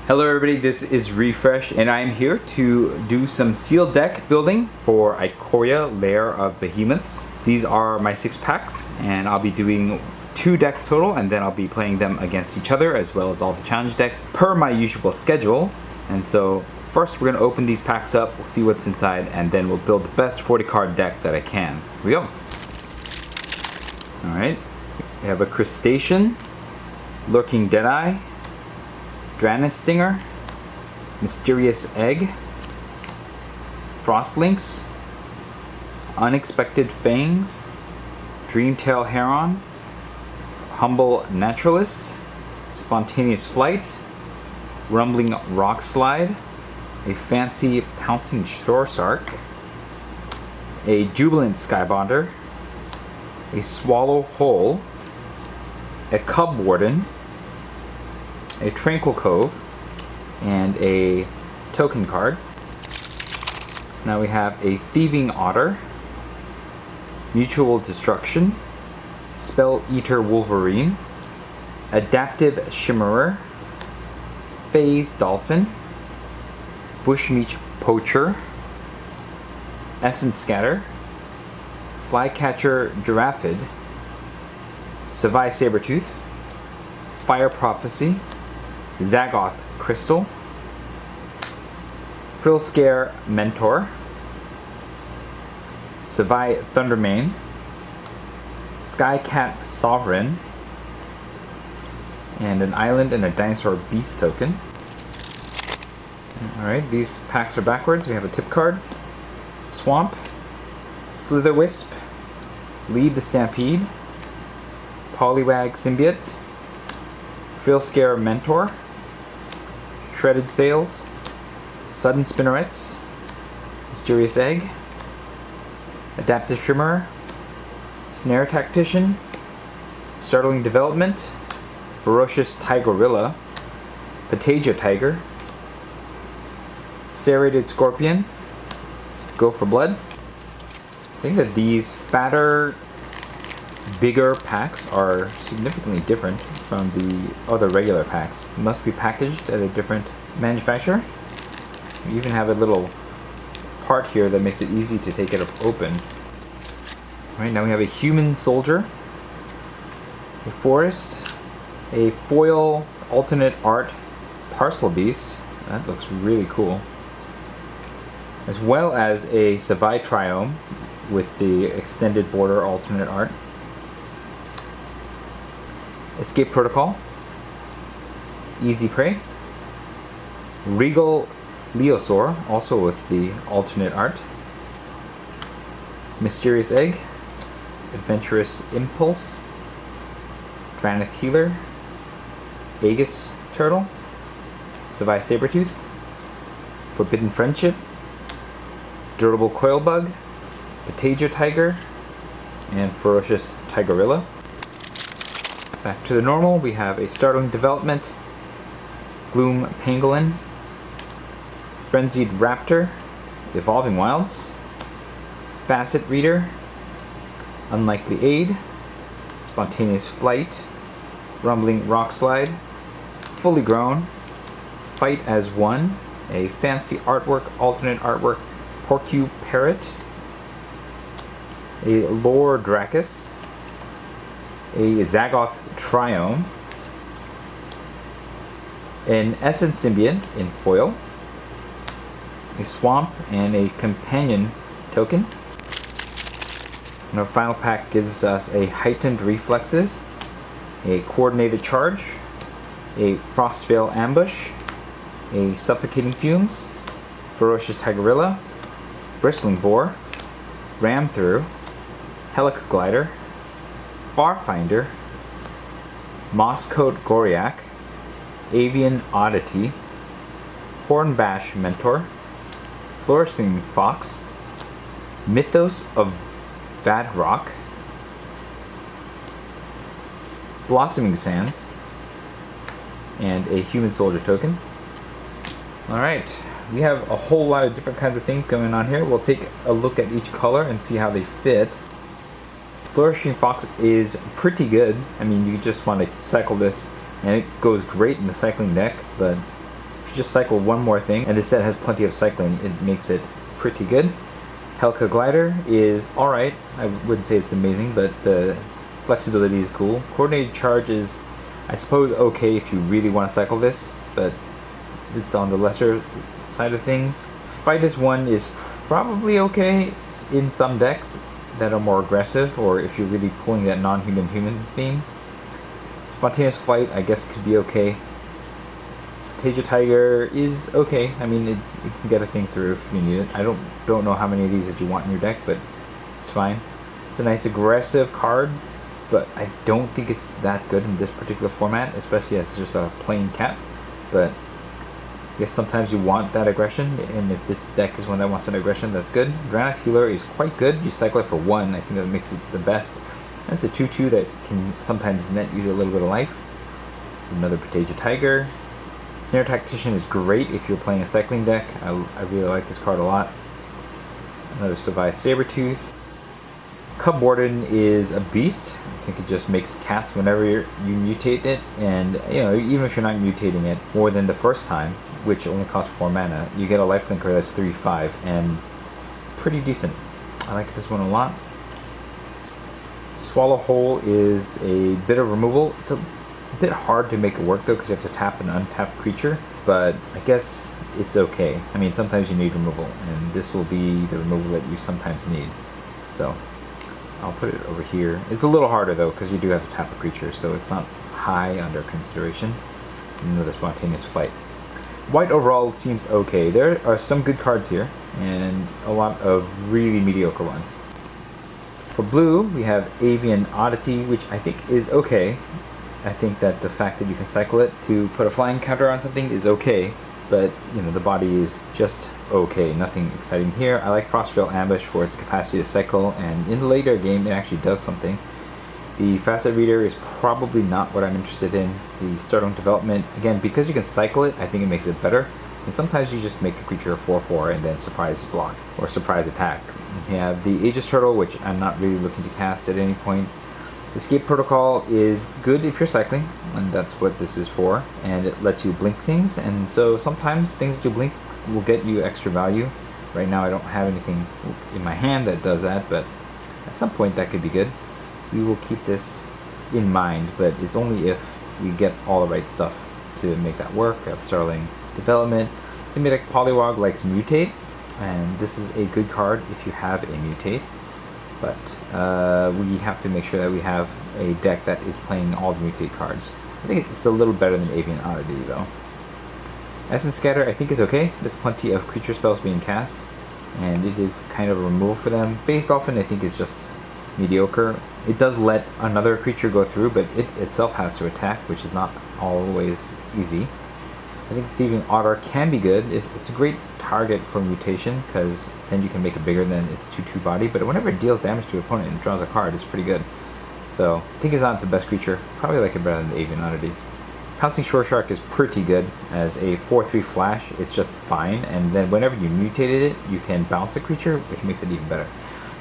Hello everybody, this is Refresh and I'm here to do some sealed deck building for Ikoria, Lair of Behemoths. These are my 6 packs and I'll be doing 2 decks total, and then I'll be playing them against each other as well as all the challenge decks per my usual schedule. And so first we're going to open these packs up, we'll see what's inside, and then we'll build the best 40 card deck that I can. Here we go. Alright, we have a Crustacean, Lurking Deadeye, Dranis Stinger, Mysterious Egg, Frostlynx, Unexpected Fangs, Dreamtail Heron, Humble Naturalist, Spontaneous Flight, Rumbling Rock Slide, a Fancy Pouncing Shore Shark, a Jubilant Skybonder, a Swallow Hole, a Cub Warden, a Tranquil Cove, and a token card. Now we have a Thieving Otter, Mutual Destruction, Spell Eater Wolverine, Adaptive Shimmerer, Phase Dolphin, Bushmeat Poacher, Essence Scatter, Flycatcher Giraffid, Savai Sabertooth, Fire Prophecy, Zagoth Crystal, Frillscare Mentor, Savai Thundermane, Skycat Sovereign, and an Island and a Dinosaur Beast token. Alright, these packs are backwards. We have a tip card, Swamp, Slitherwisp, Lead the Stampede, Poliwag Symbiote, Frillscare Mentor, Shredded Sails, Sudden Spinnerets, Mysterious Egg, Adaptive Shimmerer, Snare Tactician, Startling Development, Ferocious Tigerilla, Patagia Tiger, Serrated Scorpion, Go for Blood. I think that these fatter, bigger packs are significantly different from the other regular packs. It must be packaged at a different manufacturer. We even have a little part here that makes it easy to take it open. Alright, now we have a Human Soldier, a Forest, a foil alternate art Parcel Beast. That looks really cool. As well as a Savai Triome with the extended border alternate art. Escape Protocol, Easy Prey, Regal Leosaur, also with the alternate art, Mysterious Egg, Adventurous Impulse, Dranith Healer, Aegis Turtle, Savai Sabertooth, Forbidden Friendship, Durable Coil Bug, Patagia Tiger, and Ferocious Tigerilla. Back to the normal, we have a Startling Development, Gloom Pangolin, Frenzied Raptor, Evolving Wilds, Facet Reader, Unlikely Aid, Spontaneous Flight, Rumbling Rock Slide, Fully Grown, Fight as One, a Fancy Artwork, alternate artwork, Porcu Parrot, a Lore Dracus, a Zagoth Triome, an Essence Symbiont in foil, a Swamp, and a Companion token. And our final pack gives us a Heightened Reflexes, a Coordinated Charge, a Frostveil Ambush, a Suffocating Fumes, Ferocious Tigerilla, Bristling Boar, Ram Through, Helica Glider, Farfinder, Mosscoat Goriac, Avian Oddity, Hornbash Mentor, Flourishing Fox, Mythos of Vadrock, Blossoming Sands, and a Human Soldier token. Alright, we have a whole lot of different kinds of things going on here. We'll take a look at each color and see how they fit. Flourishing Fox is pretty good. I mean, you just want to cycle this and it goes great in the cycling deck, but you just cycle one more thing, and this set has plenty of cycling, it makes it pretty good. Helica Glider is alright. I wouldn't say it's amazing, but the flexibility is cool. Coordinated Charge is, I suppose, okay if you really want to cycle this, but it's on the lesser side of things. Fight as One is probably okay in some decks that are more aggressive, or if you're really pulling that non-human human theme. Spontaneous Flight, I guess, could be okay. Teja Tiger is okay. I mean, you can get a thing through if you need it. I don't know how many of these that you want in your deck, but it's fine. It's a nice aggressive card, but I don't think it's that good in this particular format, especially as just a plain cap. But I guess sometimes you want that aggression, and if this deck is one that wants an aggression, that's good. Granite Healer is quite good. You cycle it for 1. I think that makes it the best. That's a 2/2 that can sometimes net you a little bit of life. Another Teja Tiger. Snare Tactician is great if you're playing a cycling deck. I really like this card a lot. Another Savai Sabertooth. Cub Warden is a beast. I think it just makes cats whenever you mutate it, and even if you're not mutating it more than the first time, which only costs 4 mana, you get a lifelinker that's 3/5, and it's pretty decent. I like this one a lot. Swallow Hole is a bit of removal. It's a bit hard to make it work though, because you have to tap an untapped creature, but I guess it's okay. I mean, sometimes you need removal, and this will be the removal that you sometimes need. So I'll put it over here. It's a little harder though, because you do have to tap a creature, so it's not high under consideration. Another Spontaneous Flight. White overall seems okay. There are some good cards here, and a lot of really mediocre ones. For blue, we have Avian Oddity, which I think is okay. I think that the fact that you can cycle it to put a flying counter on something is okay, but the body is just okay. Nothing exciting here. I like Frostveil Ambush for its capacity to cycle, and in the later game it actually does something. The Facet Reader is probably not what I'm interested in. The Startling Development, again, because you can cycle it, I think it makes it better. And sometimes you just make a creature a 4/4 and then surprise block or surprise attack. You have the Aegis Turtle, which I'm not really looking to cast at any point. Escape Protocol is good if you're cycling, and that's what this is for, and it lets you blink things, and so sometimes things that you blink will get you extra value. Right now I don't have anything in my hand that does that, but at some point that could be good. We will keep this in mind, but it's only if we get all the right stuff to make that work. We have Startling Development. Simitic Polywog likes Mutate, and this is a good card if you have a Mutate. But we have to make sure that we have a deck that is playing all the Mutate cards. I think it's a little better than Avian Oddity though. Essence Scatter I think is okay. There's plenty of creature spells being cast, and it is kind of a removal for them. Phase Dolphin I think is just mediocre. It does let another creature go through, but it itself has to attack, which is not always easy. I think Thieving Otter can be good. It's a great target for mutation, because then you can make it bigger than its 2/2 body, but whenever it deals damage to an opponent and draws a card, it's pretty good. So I think it's not the best creature. Probably like it better than the Avian Oddity. Pouncing Shore Shark is pretty good as a 4/3 flash. It's just fine, and then whenever you mutated it, you can bounce a creature, which makes it even better.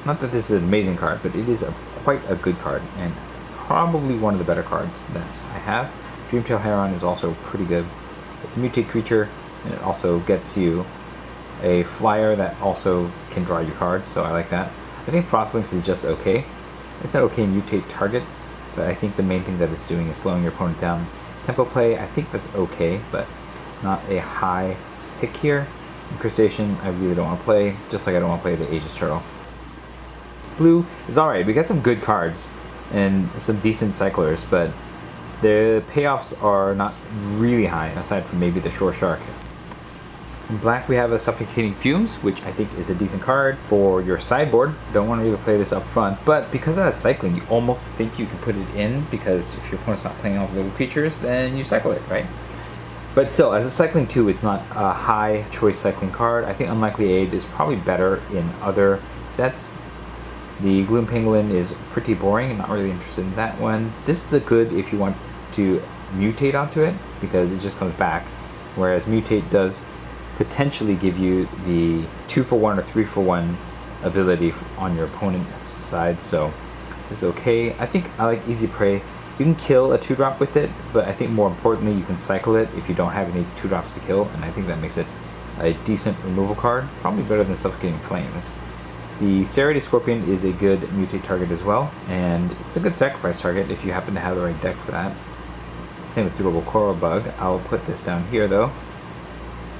Not that this is an amazing card, but it is quite a good card, and probably one of the better cards that I have. Dreamtail Heron is also pretty good. It's a mutate creature, and it also gets you a flyer that also can draw your cards, so I like that. I think Frostlynx is just okay. It's an okay mutate target, but I think the main thing that it's doing is slowing your opponent down. Tempo Play, I think that's okay, but not a high pick here. And Crustacean, I really don't want to play, just like I don't want to play the Aegis Turtle. Blue is alright. We got some good cards and some decent cyclers, but the payoffs are not really high, aside from maybe the Shore Shark. In black, we have a Suffocating Fumes, which I think is a decent card for your sideboard. Don't want to really play this up front, but because it has cycling, you almost think you can put it in, because if your opponent's not playing off little creatures, then you cycle it, right? But still, as a cycling 2, it's not a high choice cycling card. I think Unlikely Aid is probably better in other sets. The Gloom Pangolin is pretty boring. I'm not really interested in that one. This is a good if you want to mutate onto it, because it just comes back, whereas Mutate does potentially give you the 2-for-1 or 3-for-1 ability on your opponent's side, so it's okay. I think I like Easy Prey You can kill a 2-drop with it, but I think more importantly you can cycle it if you don't have any 2-drops to kill, and I think that makes it a decent removal card, probably better than Suffocating Flames. The Serrated Scorpion is a good mutate target as well, and it's a good sacrifice target if you happen to have the right deck for that. Same with Durable Coral Bug. I'll put this down here though.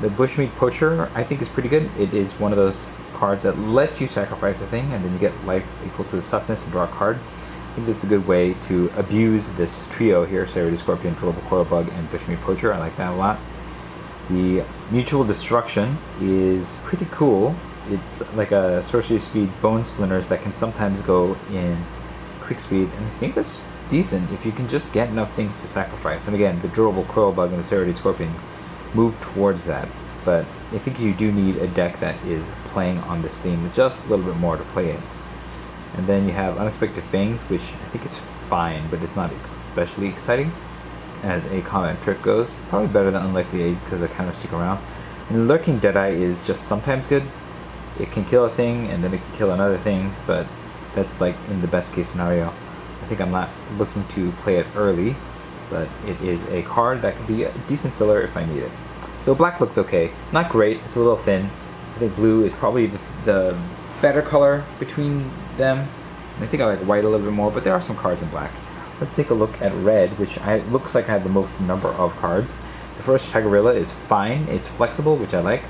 The Bushmeat Poacher I think is pretty good. It is one of those cards that let you sacrifice a thing and then you get life equal to the toughness and draw a card. I think this is a good way to abuse this trio here, Serrated Scorpion, Durable Coral Bug, and Bushmeat Poacher. I like that a lot. The Mutual Destruction is pretty cool. It's like a sorcery speed Bone Splinters that can sometimes go in quick speed, and I think that's decent if you can just get enough things to sacrifice. And again, the Durable Coral Bug and the Serrated Scorpion move towards that, but I think you do need a deck that is playing on this theme just a little bit more to play it. And then you have Unexpected Fangs, which I think is fine, but it's not especially exciting as a combat trick goes. Probably better than Unlikely Aid because I kind of stick around. And Lurking Deadeye is just sometimes good. It can kill a thing and then it can kill another thing, but that's like in the best case scenario. I think I'm not looking to play it early, but it is a card that can be a decent filler if I need it. So black looks okay. Not great, it's a little thin. I think blue is probably the better color between them. I think I like white a little bit more, but there are some cards in black. Let's take a look at red, which looks like I have the most number of cards. The first Tigerilla is fine. It's flexible, which I like.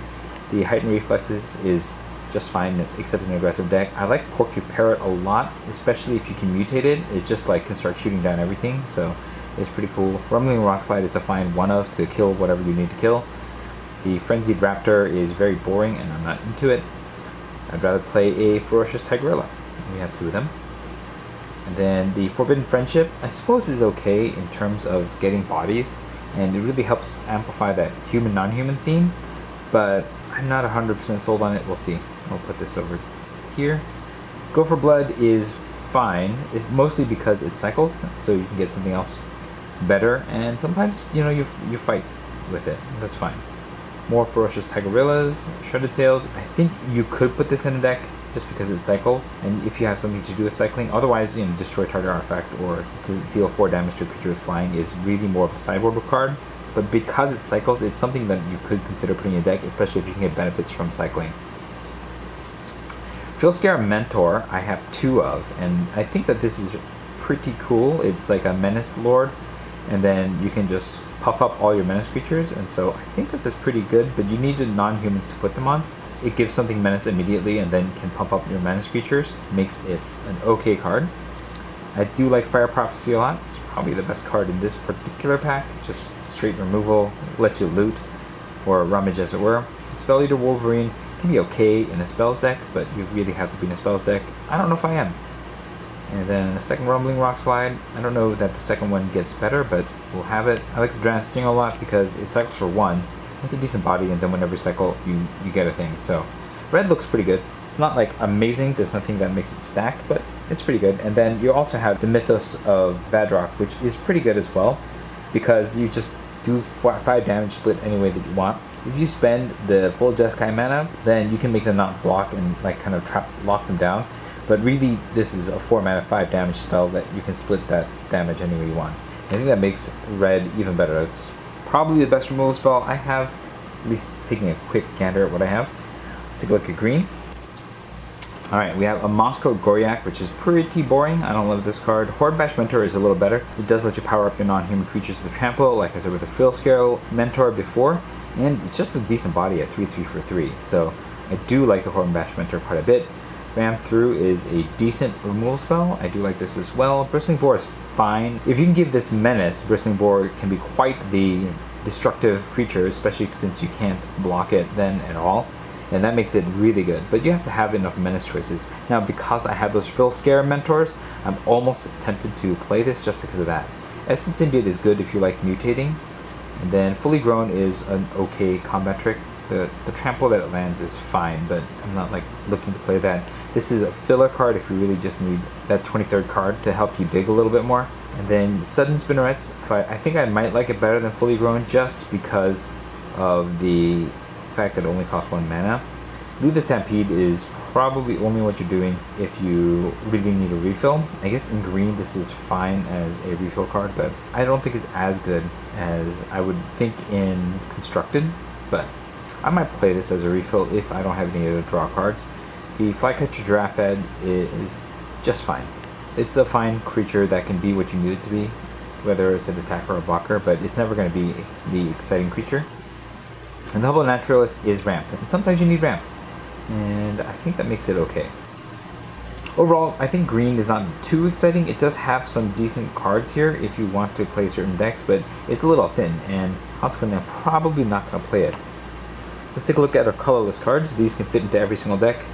The Heightened Reflexes is just fine, except in an aggressive deck. I like Porcuparrot a lot, especially if you can mutate it. It just like can start shooting down everything, so it's pretty cool. Rumbling Rockslide is a fine one-of to kill whatever you need to kill. The Frenzied Raptor is very boring and I'm not into it. I'd rather play a Ferocious Tigerilla. We have two of them. And then the Forbidden Friendship, I suppose, is okay in terms of getting bodies, and it really helps amplify that human-non-human theme, but I'm not 100% sold on it. We'll see. I'll put this over here. Go for Blood is fine. It's mostly because it cycles, so you can get something else better, and sometimes, you know, you fight with it. That's fine. More Ferocious Tigerillas, Shredded Sails. I think you could put this in a deck just because it cycles, and if you have something to do with cycling. Otherwise, you know, Destroy Target Artifact or to deal 4 damage to a creature with flying is really more of a sideboard card. But because it cycles, it's something that you could consider putting in a deck, especially if you can get benefits from cycling. Filscare Mentor, I have 2 of, and I think that this is pretty cool. It's like a Menace Lord, and then you can just puff up all your Menace creatures, and so I think that that's pretty good, but you need non-humans to put them on. It gives something Menace immediately and then can pump up your Menace creatures. Makes it an okay card. I do like Fire Prophecy a lot. It's probably the best card in this particular pack. Just straight removal, let you loot, or rummage as it were. Spell Eater Wolverine can be okay in a spells deck, but you really have to be in a spells deck. I don't know if I am. And then the second Rumbling Rockslide, I don't know that the second one gets better, but we'll have it. I like the Drowned Sting a lot because it cycles for 1. It's a decent body, and then whenever you cycle, you get a thing. So red looks pretty good. It's not like amazing, there's nothing that makes it stacked, but it's pretty good. And then you also have the Mythos of Vadrock, which is pretty good as well, because you just do 5 damage split any way that you want. If you spend the full Jeskai mana, then you can make them not block and like kind of lock them down. But really, this is a 4 mana 5 damage spell that you can split that damage any way you want. I think that makes red even better. It's probably the best removal spell I have, at least taking a quick gander at what I have. Let's take a look at green. Alright, we have a Moscow Goryak, which is pretty boring. I don't love this card. Hornbash Mentor is a little better. It does let you power up your non-human creatures with Trample, like I said with the Filscare Mentor before, and it's just a decent body at 3/3 for 3. So I do like the Hornbash Mentor quite a bit. Ram Through is a decent removal spell. I do like this as well. Bristling Boar is fine. If you can give this Menace, Bristling Boar can be quite the destructive creature, especially since you can't block it then at all. And that makes it really good, but you have to have enough Menace choices. Now, because I have those Filscare Mentors, I'm almost tempted to play this just because of that. Essence Symbiote is good if you like mutating, and then Fully Grown is an okay combat trick. The trample that it lands is fine, but I'm not like looking to play that. This is a filler card if you really just need that 23rd card to help you dig a little bit more. And then Sudden Spinnerets, I think I might like it better than Fully Grown just because of the fact that it only costs 1 mana. Leave the Stampede is probably only what you're doing if you really need a refill. I guess in green this is fine as a refill card, but I don't think it's as good as I would think in Constructed, but I might play this as a refill if I don't have any other draw cards. The Flycatcher Giraffe Head is just fine. It's a fine creature that can be what you need it to be, whether it's an attacker or a blocker, but it's never going to be the exciting creature. And the Humble Naturalist is ramp, and sometimes you need ramp, and I think that makes it okay. Overall, I think green is not too exciting. It does have some decent cards here if you want to play certain decks, but it's a little thin, and consequently I'm probably not going to play it. Let's take a look at our colorless cards. These can fit into every single deck.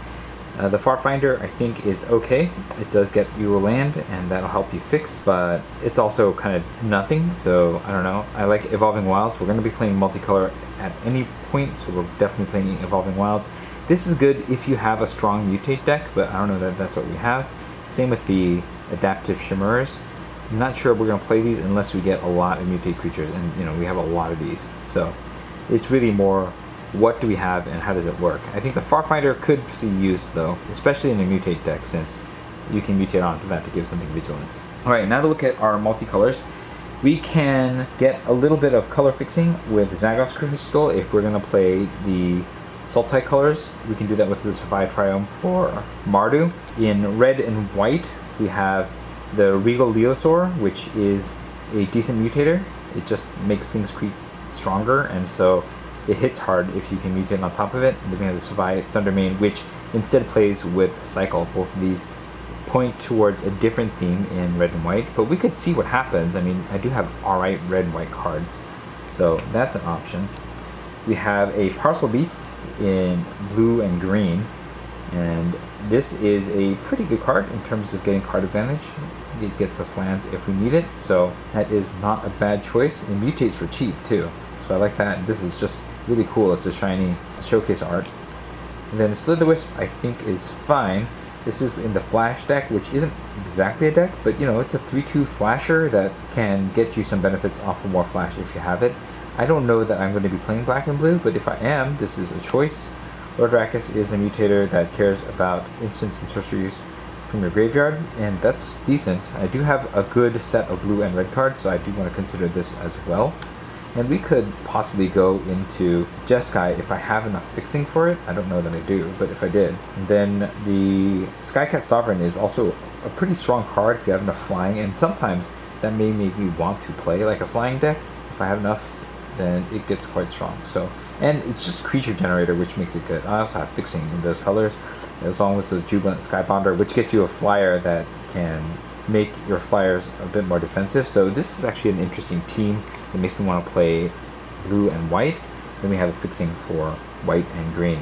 The Farfinder, I think, is okay. It does get you a land, and that'll help you fix, but it's also kind of nothing, so I don't know. I like Evolving Wilds. We're going to be playing multicolor at any point, so we're definitely playing Evolving Wilds. This is good if you have a strong Mutate deck, but I don't know that that's what we have. Same with the Adaptive Shimmerers. I'm not sure we're going to play these unless we get a lot of Mutate creatures, and we have a lot of these. So it's really more, what do we have and how does it work? I think the Farfinder could see use though, especially in a Mutate deck, since you can mutate onto that to give something vigilance. Alright, now to look at our multicolors. We can get a little bit of color fixing with Zagos Crystal if we're going to play the Sultai colors. We can do that with the Survive Triumph for Mardu. In red and white, we have the Regal Leosaur, which is a decent mutator. It just makes things stronger, and so it hits hard if you can mutate on top of it. And then we have the Survive Thundermane, which instead plays with Cycle. Both of these point towards a different theme in red and white, but we could see what happens. I mean, I do have alright red and white cards, so that's an option. We have a Parcel Beast in blue and green, and this is a pretty good card in terms of getting card advantage. It gets us lands if we need it, so that is not a bad choice. It mutates for cheap too, so I like that. This is just really cool. It's a shiny showcase art. And then Slitherwisp I think is fine. This is in the Flash deck, which isn't exactly a deck, but it's a 3/2 flasher that can get you some benefits off of more flash if you have it. I don't know that I'm going to be playing black and blue, but if I am, this is a choice. Lord Rakkus is a mutator that cares about instants and sorceries from your graveyard, and that's decent. I do have a good set of blue and red cards, so I do want to consider this as well. And we could possibly go into Jeskai if I have enough fixing for it. I don't know that I do, but if I did. And then the Skycat Sovereign is also a pretty strong card if you have enough flying, and sometimes that may make me want to play like a flying deck. If I have enough, then it gets quite strong. So, and it's just creature generator, which makes it good. I also have fixing in those colors, as long as the Jubilant Skybonder, which gets you a flyer that can make your flyers a bit more defensive. So this is actually an interesting team. It makes me want to play blue and white. Then we have a fixing for white and green.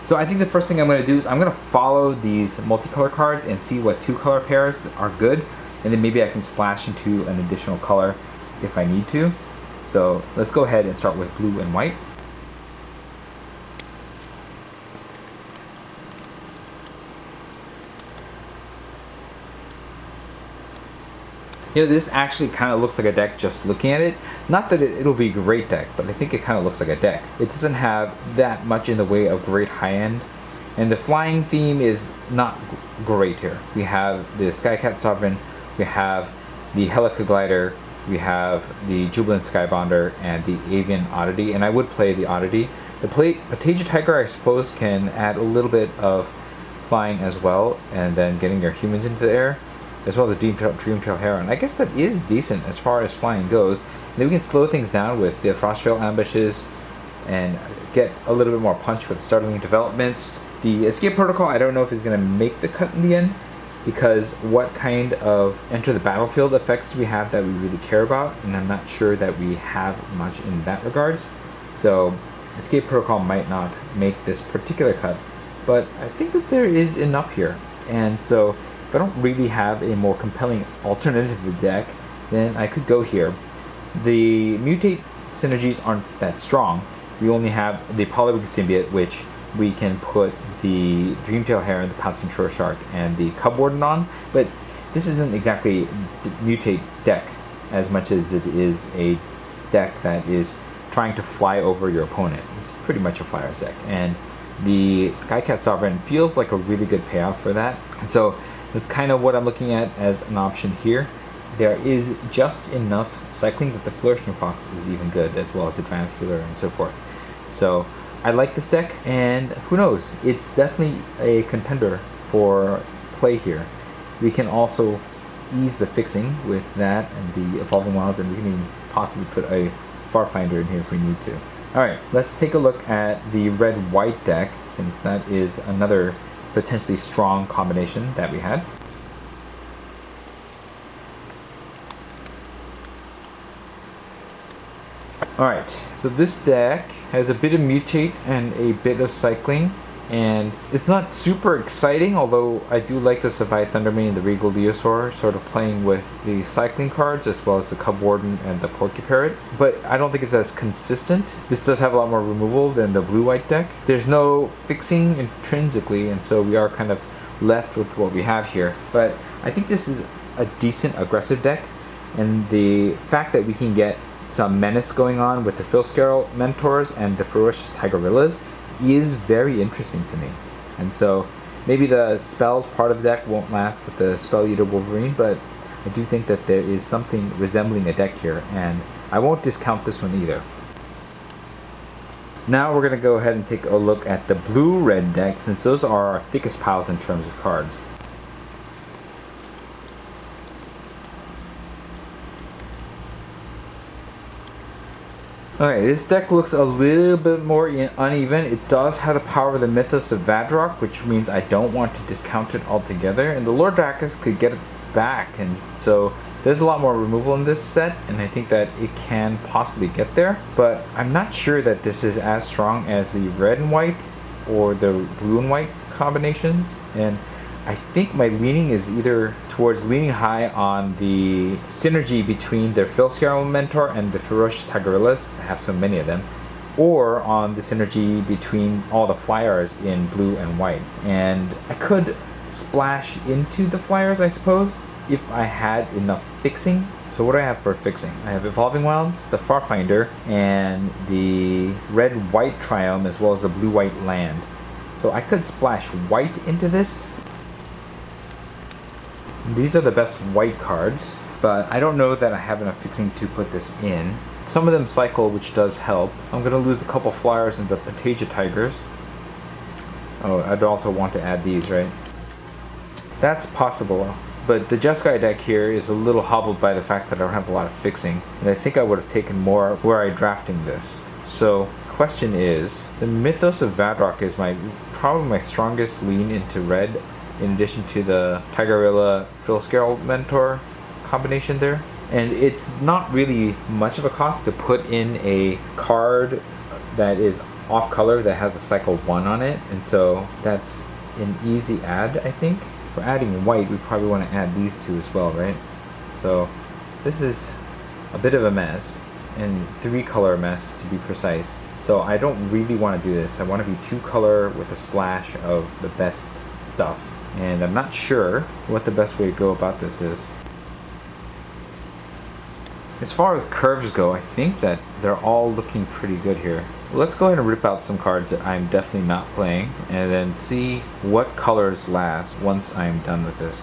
So I think the first thing I'm going to do is I'm going to follow these multicolor cards and see what 2-color pairs are good, and then maybe I can splash into an additional color if I need to. So let's go ahead and start with blue and white. This actually kind of looks like a deck just looking at it. Not that it'll be a great deck, but I think it kind of looks like a deck. It doesn't have that much in the way of great high end, and the flying theme is not great here. We have the Skycat Sovereign, we have the Helica Glider, we have the Jubilant Skybonder, and the Avian Oddity, and I would play the Oddity. The Patagia Tiger, I suppose, can add a little bit of flying as well, and then getting your humans into the air, as well as the Dreamtail Heron. I guess that is decent as far as flying goes. And then we can slow things down with the Frosttrail Ambushes and get a little bit more punch with startling developments. The Escape Protocol, I don't know if it's going to make the cut in the end, because what kind of enter the battlefield effects do we have that we really care about, and I'm not sure that we have much in that regards. So Escape Protocol might not make this particular cut, but I think that there is enough here. And so if I don't really have a more compelling alternative to the deck, then I could go here. The Mutate synergies aren't that strong. We only have the Polywig Symbiote, which we can put the Dreamtail Heron, the Pouncing Shore Shark, and the Cub Warden on, but this isn't exactly a Mutate deck as much as it is a deck that is trying to fly over your opponent. It's pretty much a Flyers deck, and the Skycat Sovereign feels like a really good payoff for that. And so that's kind of what I'm looking at as an option here. There is just enough cycling that the Flourishing Fox is even good, as well as the Giant Healer and so forth. So I like this deck, and who knows, it's definitely a contender for play here. We can also ease the fixing with that and the Evolving Wilds, and we can even possibly put a Farfinder in here if we need to. Alright, let's take a look at the red-white deck, since that is another potentially strong combination that we had. Alright, so this deck has a bit of mutate and a bit of cycling, and it's not super exciting, although I do like the Savai Thundermane and the Regal Leosaur sort of playing with the cycling cards as well as the Cub Warden and the Porcuparrot, but I don't think it's as consistent. This does have a lot more removal than the blue-white deck. There's no fixing intrinsically, and so we are kind of left with what we have here, but I think this is a decent aggressive deck, and the fact that we can get some menace going on with the Filscarrow Mentors and the Ferocious Tigerillas is very interesting to me. And so maybe the spells part of the deck won't last with the Spell Eater Wolverine, but I do think that there is something resembling a deck here, and I won't discount this one either. Now we're going to go ahead and take a look at the blue-red deck, since those are our thickest piles in terms of cards. Okay, this deck looks a little bit more uneven. It does have the power of the Mythos of Vadrok, which means I don't want to discount it altogether. And the Lord Dracus could get it back, and so there's a lot more removal in this set, and I think that it can possibly get there. But I'm not sure that this is as strong as the red and white or the blue and white combinations. And I think my leaning is either towards leaning high on the synergy between the Filscarrow Mentor and the Ferocious Tigerillas, to have so many of them, or on the synergy between all the flyers in blue and white. And I could splash into the flyers, I suppose, if I had enough fixing. So what do I have for fixing? I have Evolving Wilds, the Farfinder, and the red-white Triumph, as well as the blue-white land. So I could splash white into this. These are the best white cards, but I don't know that I have enough fixing to put this in. Some of them cycle, which does help. I'm going to lose a couple flyers in the Patagia Tigers. Oh, I'd also want to add these, right? That's possible, but the Jeskai deck here is a little hobbled by the fact that I don't have a lot of fixing, and I think I would have taken more were I drafting this. So, question is, the Mythos of Vadrok is probably my strongest lean into red, in addition to the Tigerilla Filscarrow Mentor combination there. And it's not really much of a cost to put in a card that is off color that has a cycle 1 on it, and so that's an easy add, I think. For adding white, we probably want to add these two as well, right? So this is a bit of a mess, and 3-color mess to be precise. So I don't really want to do this. I want to be 2-color with a splash of the best stuff. And I'm not sure what the best way to go about this is. As far as curves go, I think that they're all looking pretty good here. Let's go ahead and rip out some cards that I'm definitely not playing, and then see what colors last once I'm done with this.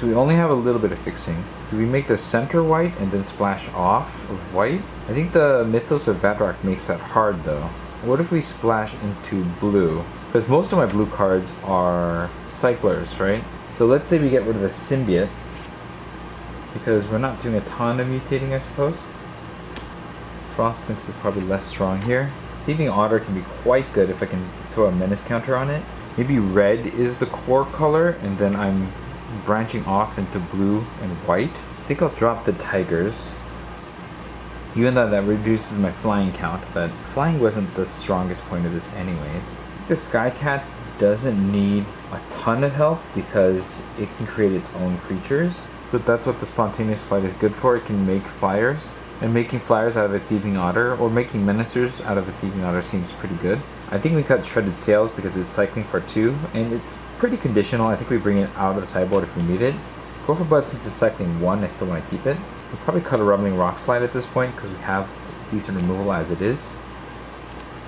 So we only have a little bit of fixing. Do we make the center white and then splash off of white? I think the Mythos of Vadrok makes that hard though. What if we splash into blue? Because most of my blue cards are cyclers, right? So let's say we get rid of the Symbiote, because we're not doing a ton of mutating, I suppose. Frostlynx is probably less strong here. Thieving Otter can be quite good if I can throw a menace counter on it. Maybe red is the core color, and then I'm branching off into blue and white. I think I'll drop the Tigers, even though that reduces my flying count, but flying wasn't the strongest point of this anyways. The Skycat doesn't need a ton of help because it can create its own creatures, but that's what the Spontaneous Flight is good for. It can make flyers, and making flyers out of a Thieving Otter, or making menacers out of a Thieving Otter, seems pretty good. I think we cut Shredded Sails because it's cycling for 2, and it's pretty conditional. I think we bring it out of the sideboard if we need it. Go for blood since it's cycling 1, I still want to keep it. We'll probably cut a rumbling rock slide at this point because we have decent removal as it is.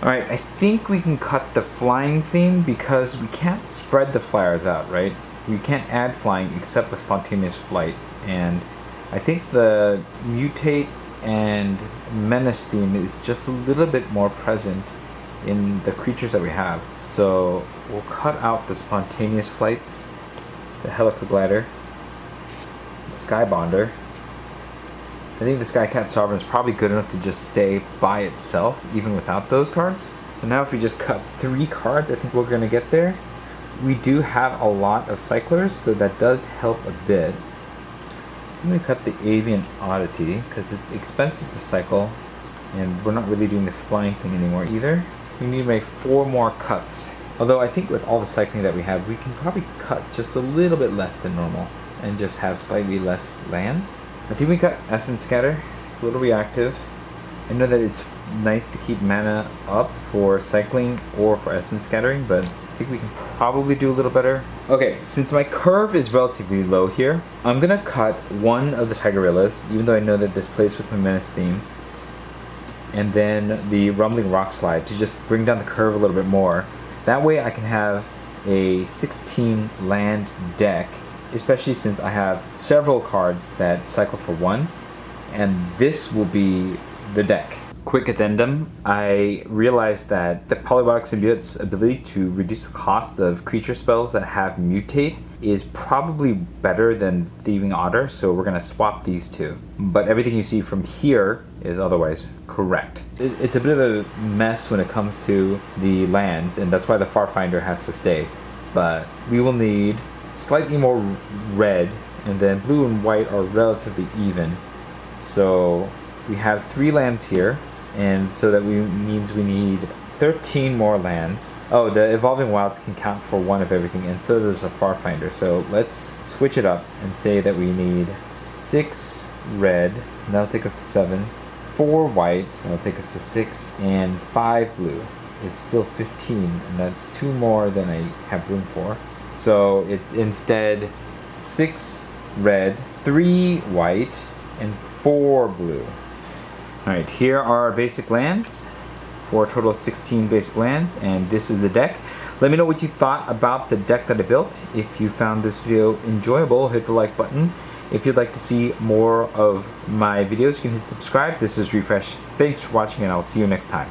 Alright, I think we can cut the flying theme because we can't spread the flyers out, right? We can't add flying except with spontaneous flight, and I think the mutate and menace theme is just a little bit more present in the creatures that we have. So we'll cut out the spontaneous flights, the Helicoglider, the Skybonder. I think the Skycat Sovereign is probably good enough to just stay by itself, even without those cards. So now if we just cut 3 cards, I think we're going to get there. We do have a lot of cyclers, so that does help a bit. I'm going to cut the Avian Oddity, because it's expensive to cycle, and we're not really doing the flying thing anymore either. We need to make 4 more cuts. Although I think with all the cycling that we have, we can probably cut just a little bit less than normal, and just have slightly less lands. I think we got Essence Scatter. It's a little reactive. I know that it's nice to keep mana up for cycling or for Essence Scattering, but I think we can probably do a little better. Okay, since my curve is relatively low here, I'm gonna cut one of the Tigerillas, even though I know that this plays with my Menace theme, and then the Rumbling Rock Slide to just bring down the curve a little bit more. That way I can have a 16 land deck, especially since I have several cards that cycle for 1, and this will be the deck. Quick addendum, I realized that the Polybiotic Symbiote's ability to reduce the cost of creature spells that have mutate is probably better than Thieving Otter, so we're going to swap these two. But everything you see from here is otherwise correct. It's a bit of a mess when it comes to the lands, and that's why the Farfinder has to stay. But we will need slightly more red, and then blue and white are relatively even. So we have 3 lands here, and so that means we need 13 more lands. Oh, the Evolving Wilds can count for 1 of everything, and so does a Farfinder. So let's switch it up and say that we need 6 red, and that'll take us to 7, 4 white, that'll take us to 6, and 5 blue is still 15, and that's 2 more than I have room for. So it's instead 6 red, 3 white, and 4 blue. Alright, here are our basic lands, for a total of 16 basic lands, and this is the deck. Let me know what you thought about the deck that I built. If you found this video enjoyable, hit the like button. If you'd like to see more of my videos, you can hit subscribe. This is Refresh. Thanks for watching, and I'll see you next time.